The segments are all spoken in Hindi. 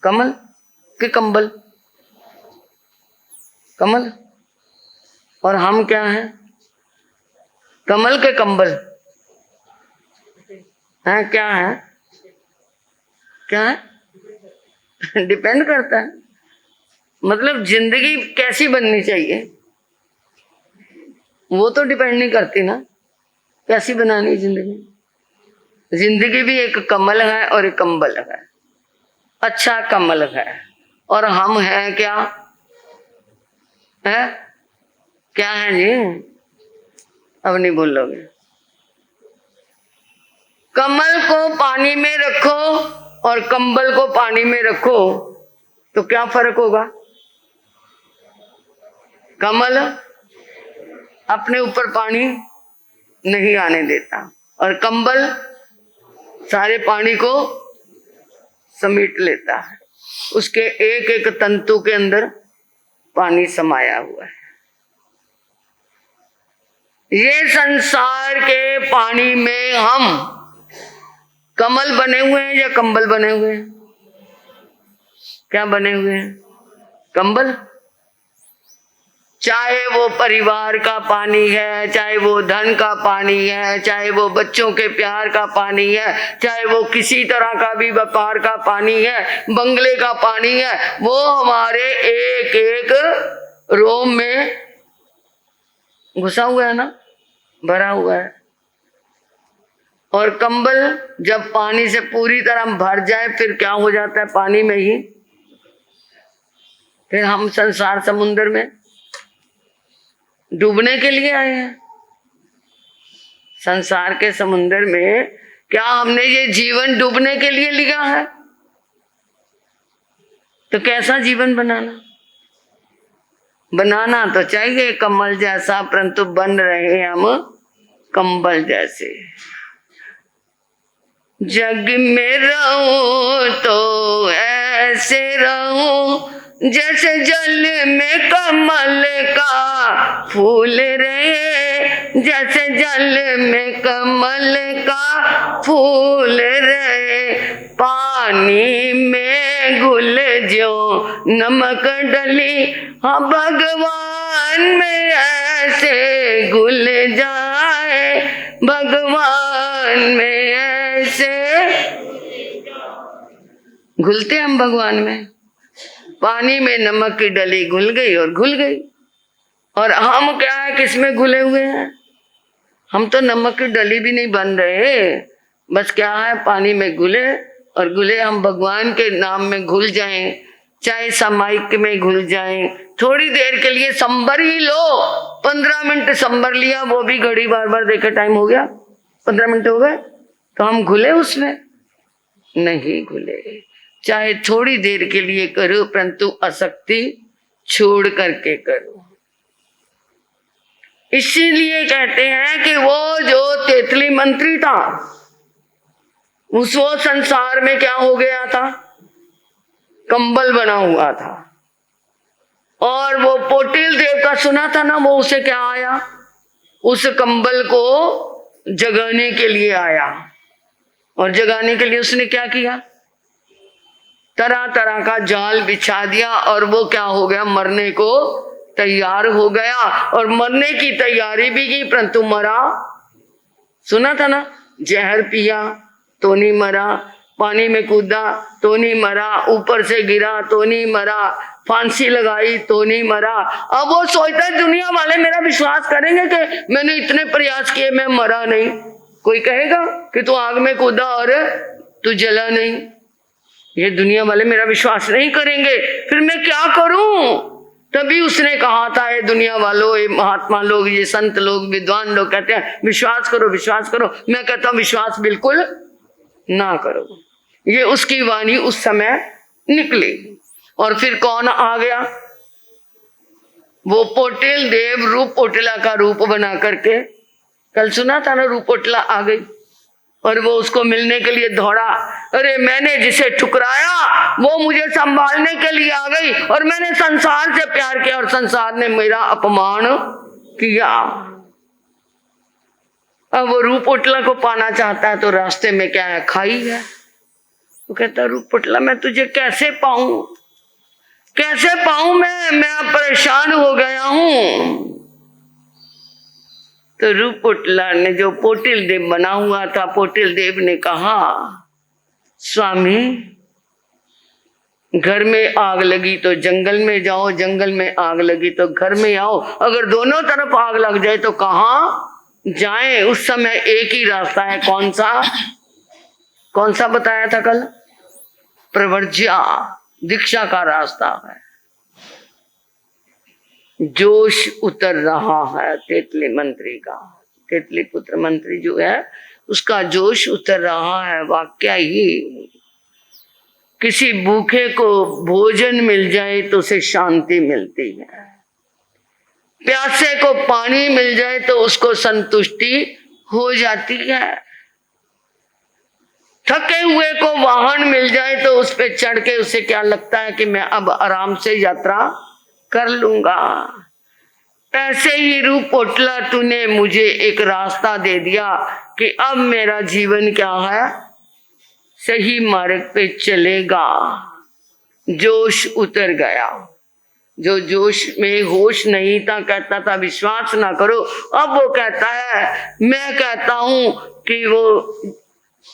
कमल के कंबल? कमल। और हम क्या हैं? कमल के कंबल हैं? क्या है? क्या है? डिपेंड करता है। मतलब जिंदगी कैसी बननी चाहिए वो तो डिपेंड नहीं करती ना, कैसी बनानी जिंदगी। जिंदगी भी एक कमल है और एक कंबल है। अच्छा कमल है। और हम हैं क्या? है क्या है जी? अब नहीं बोलोगे। कमल को पानी में रखो और कंबल को पानी में रखो तो क्या फर्क होगा? कमल अपने ऊपर पानी नहीं आने देता और कंबल सारे पानी को समेट लेता है। उसके एक एक तंतु के अंदर पानी समाया हुआ है। ये संसार के पानी में हम कमल बने हुए हैं या कंबल बने हुए हैं? क्या बने हुए हैं? कंबल। चाहे वो परिवार का पानी है, चाहे वो धन का पानी है, चाहे वो बच्चों के प्यार का पानी है, चाहे वो किसी तरह का भी व्यापार का पानी है, बंगले का पानी है, वो हमारे एक एक रोम में घुसा हुआ है ना, भरा हुआ है। और कंबल जब पानी से पूरी तरह भर जाए फिर क्या हो जाता है? पानी में ही। फिर हम संसार समुद्र में डूबने के लिए आए हैं। संसार के समुद्र में क्या हमने ये जीवन डूबने के लिए लिया है? तो कैसा जीवन बनाना? बनाना तो चाहिए कमल जैसा, परंतु बन रहे हम कंबल जैसे। जग में रहूं तो ऐसे रहूं जैसे जल में कमल का फूल रहे, जैसे जल में कमल का फूल रहे। पानी में घुल जो नमक डली, हाँ भगवान में ऐसे घुल जाए, भगवान में ऐसे घुलते हम भगवान में। पानी में नमक की डली घुल गई और घुल गई। और हम क्या है, किसमें घुले हुए हैं? हम तो नमक की डली भी नहीं बन रहे, बस क्या है पानी में घुले और घुले। हम भगवान के नाम में घुल जाएं, चाहे सामायिक में घुल जाएं, थोड़ी देर के लिए संबर ही लो, 15 मिनट संबर लिया, वो भी घड़ी बार बार देखे टाइम हो गया, 15 मिनट हो गए, तो हम घुले उसमें? नहीं घुले। चाहे थोड़ी देर के लिए करो, परंतु आसक्ति छोड़ करके करो। इसीलिए कहते हैं कि वो जो तेतली मंत्री था उस वो संसार में क्या हो गया था? कंबल बना हुआ था। और वो पोटिल देव का सुना था ना, वो उसे क्या आया? उस कंबल को जगाने के लिए आया। और जगाने के लिए उसने क्या किया? तरह तरह का जाल बिछा दिया और वो क्या हो गया? मरने को तैयार हो गया। और मरने की तैयारी भी की, परंतु मरा। सुना था ना, जहर पिया तो नहीं मरा, पानी में कूदा तो नहीं मरा, ऊपर से गिरा तो नहीं मरा, फांसी लगाई तो नहीं मरा। अब वो सोचता है दुनिया वाले मेरा विश्वास करेंगे कि मैंने इतने प्रयास किए मैं मरा नहीं। कोई कहेगा कि तू आग में कूदा और तू जला नहीं, ये दुनिया वाले मेरा विश्वास नहीं करेंगे, फिर मैं क्या करूं? तभी उसने कहा था, ये दुनिया वालों, ये महात्मा लोग, ये संत लोग, विद्वान लोग कहते हैं विश्वास करो विश्वास करो। मैं कहता हूं विश्वास बिल्कुल ना करो। ये उसकी वाणी उस समय निकली। और फिर कौन आ गया? वो पोटिल देव रूप पोटिला का रूप बना करके, कल सुना था ना, रूप पोटिला आ गई और वो उसको मिलने के लिए दौड़ा। अरे मैंने जिसे ठुकराया वो मुझे संभालने के लिए आ गई, और मैंने संसार से प्यार किया और संसार ने मेरा अपमान किया। अब वो रूप पोटला को पाना चाहता है तो रास्ते में क्या है? खाई है। वो कहता रूप पुतला मैं तुझे कैसे पाऊं, कैसे पाऊं, मैं परेशान हो गया हूं। तो रूप पुतला ने, जो पोटिल देव बना हुआ था, पोटिल देव ने कहा स्वामी घर में आग लगी तो जंगल में जाओ, जंगल में आग लगी तो घर में आओ, अगर दोनों तरफ आग लग जाए तो कहाँ जाएं? उस समय एक ही रास्ता है, कौन सा बताया था कल? प्रवर्ज्या, दीक्षा का रास्ता है। जोश उतर रहा है तेतली मंत्री का, तेतली पुत्र मंत्री जो है उसका जोश उतर रहा है। वाकया ही किसी भूखे को भोजन मिल जाए तो उसे शांति मिलती है, प्यासे को पानी मिल जाए तो उसको संतुष्टि हो जाती है, थके हुए को वाहन मिल जाए तो उस पे चढ़ के उसे क्या लगता है कि मैं अब आराम से यात्रा कर लूंगा। ऐसे ही रूप पोटला तूने मुझे एक रास्ता दे दिया कि अब मेरा जीवन क्या है, सही मार्ग पे चलेगा। जोश उतर गया। जो जोश में होश नहीं था कहता था विश्वास ना करो, अब वो कहता है मैं कहता हूं कि वो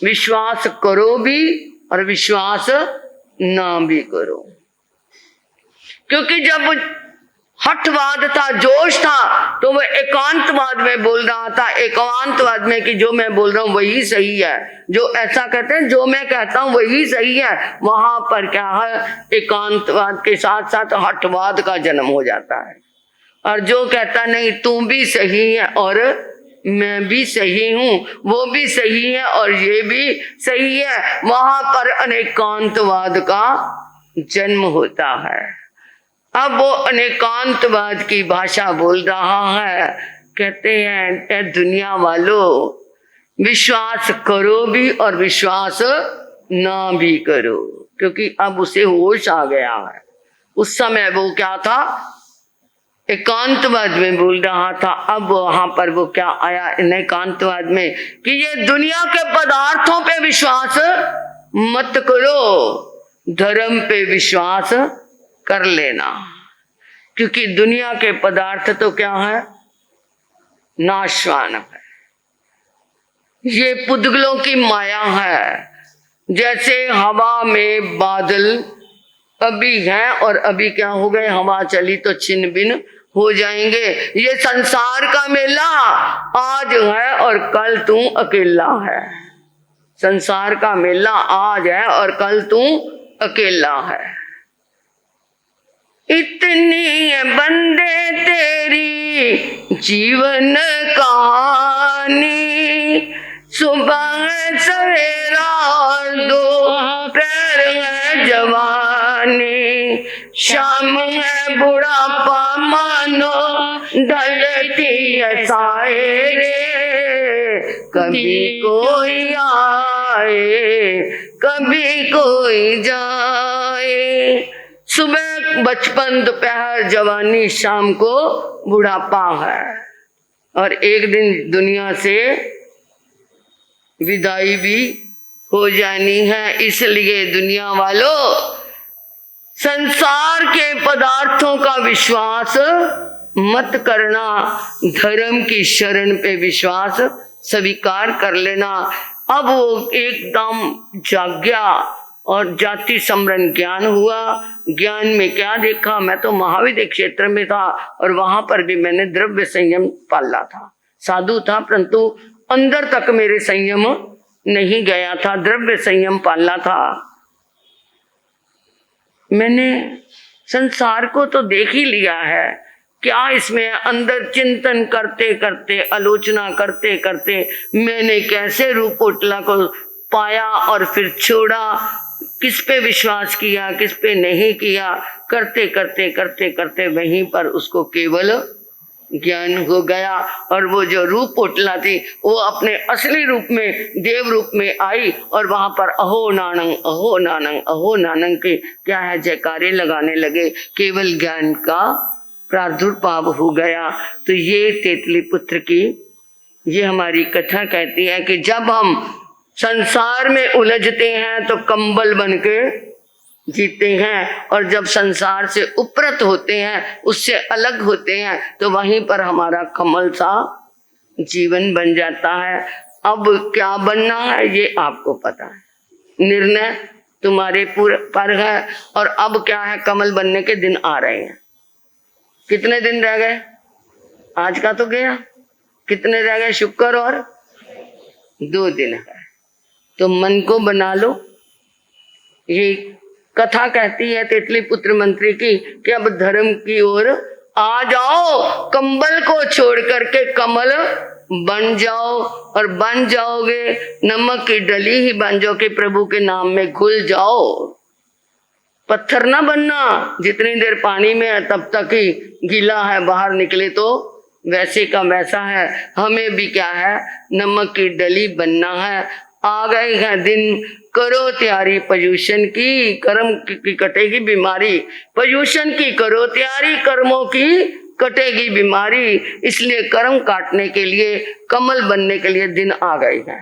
विश्वास करो भी और विश्वास ना भी करो। क्योंकि जब हठवाद था, जोश था, तो वो एकांतवाद में बोल रहा था, एकांतवाद में कि जो मैं बोल रहा हूं वही सही है, जो ऐसा कहते हैं जो मैं कहता हूं वही सही है, वहां पर क्या है, एकांतवाद के साथ साथ हठवाद का जन्म हो जाता है। और जो कहता नहीं तू भी सही है और मैं भी सही हूं, वो भी सही है और ये भी सही है, वहां पर अनेकांतवाद का जन्म होता है। अब वो अनेकांतवाद की भाषा बोल रहा है। कहते हैं दुनिया वालों विश्वास करो भी और विश्वास ना भी करो, क्योंकि अब उसे होश आ गया है। उस समय वो क्या था, एकांतवाद में बोल रहा था, अब वहां पर वो क्या आया एकांतवाद में कि ये दुनिया के पदार्थों पे विश्वास मत करो, धर्म पे विश्वास कर लेना, क्योंकि दुनिया के पदार्थ तो क्या है, नाशवान है, ये पुद्गलों की माया है। जैसे हवा में बादल अभी हैं और अभी क्या हो गए, हवा चली तो छिन बिन हो जाएंगे। ये संसार का मेला आज है और कल तू अकेला है। संसार का मेला आज है और कल तू अकेला है। इतनी है बंदे तेरी जीवन कहानी, सुबह सवेरा और दोपहर है जवानी, शाम है बुढ़ापा मानो ढलती है साए रे, कभी कोई आए कभी कोई जाए। सुबह बचपन, दोपहर जवानी, शाम को बुढ़ापा है और एक दिन दुनिया से विदाई भी हो जानी है। इसलिए दुनिया वालों संसार के पदार्थों का विश्वास मत करना, धर्म की शरण पे विश्वास स्वीकार कर लेना। अब वो एकदम जाग गया और जाति समरण ज्ञान हुआ। ज्ञान में क्या देखा, मैं तो महाविद्य क्षेत्र में था और वहां पर भी मैंने द्रव्य संयम पाला था, साधु था, परंतु अंदर तक मेरे संयम नहीं गया था, द्रव्य संयम पाला था। मैंने संसार को तो देख ही लिया है, क्या इसमें अंदर चिंतन करते करते, आलोचना करते करते मैंने कैसे रूप पोटला को पाया और फिर छोड़ा, किस पे विश्वास किया किस पे नहीं किया, करते करते करते करते वहीं पर उसको केवल ज्ञान हो गया। और वो जो रूप पोटला थी वो अपने असली रूप में, देव रूप में आई और वहां पर अहो नानंग अहो नानंग अहो नानंग के क्या है जयकारे लगाने लगे, केवल ज्ञान का प्रादुर्भाव हो गया। तो ये तेतली पुत्र की ये हमारी कथा कहती है कि जब हम संसार में उलझते हैं तो कंबल बन के जीते हैं, और जब संसार से उपरत होते हैं, उससे अलग होते हैं, तो वहीं पर हमारा कमल सा जीवन बन जाता है। अब क्या बनना है ये आपको पता है, निर्णय तुम्हारे पर है। और अब क्या है, कमल बनने के दिन आ रहे हैं। कितने दिन रह गए? आज का तो गया, कितने रह गए? शुक्र और 2 दिन है। तो मन को बना लो। ये कथा कहती है तितली पुत्र मंत्री की कि अब धर्म की ओर आ जाओ, कंबल को छोड़ करके कमल बन जाओ, और बन जाओगे नमक की डली ही बन जाओ कि प्रभु के नाम में घुल जाओ। पत्थर ना बनना, जितनी देर पानी में है तब तक ही गीला है, बाहर निकले तो वैसे का वैसा है। हमें भी क्या है, नमक की डली बनना है। आ गए हैं दिन, करो तैयारी पोल्यूशन की, कर्म की कटेगी बीमारी। पोल्यूशन की करो तैयारी, कर्मों की कटेगी बीमारी। इसलिए कर्म काटने के लिए, कमल बनने के लिए दिन आ गए हैं।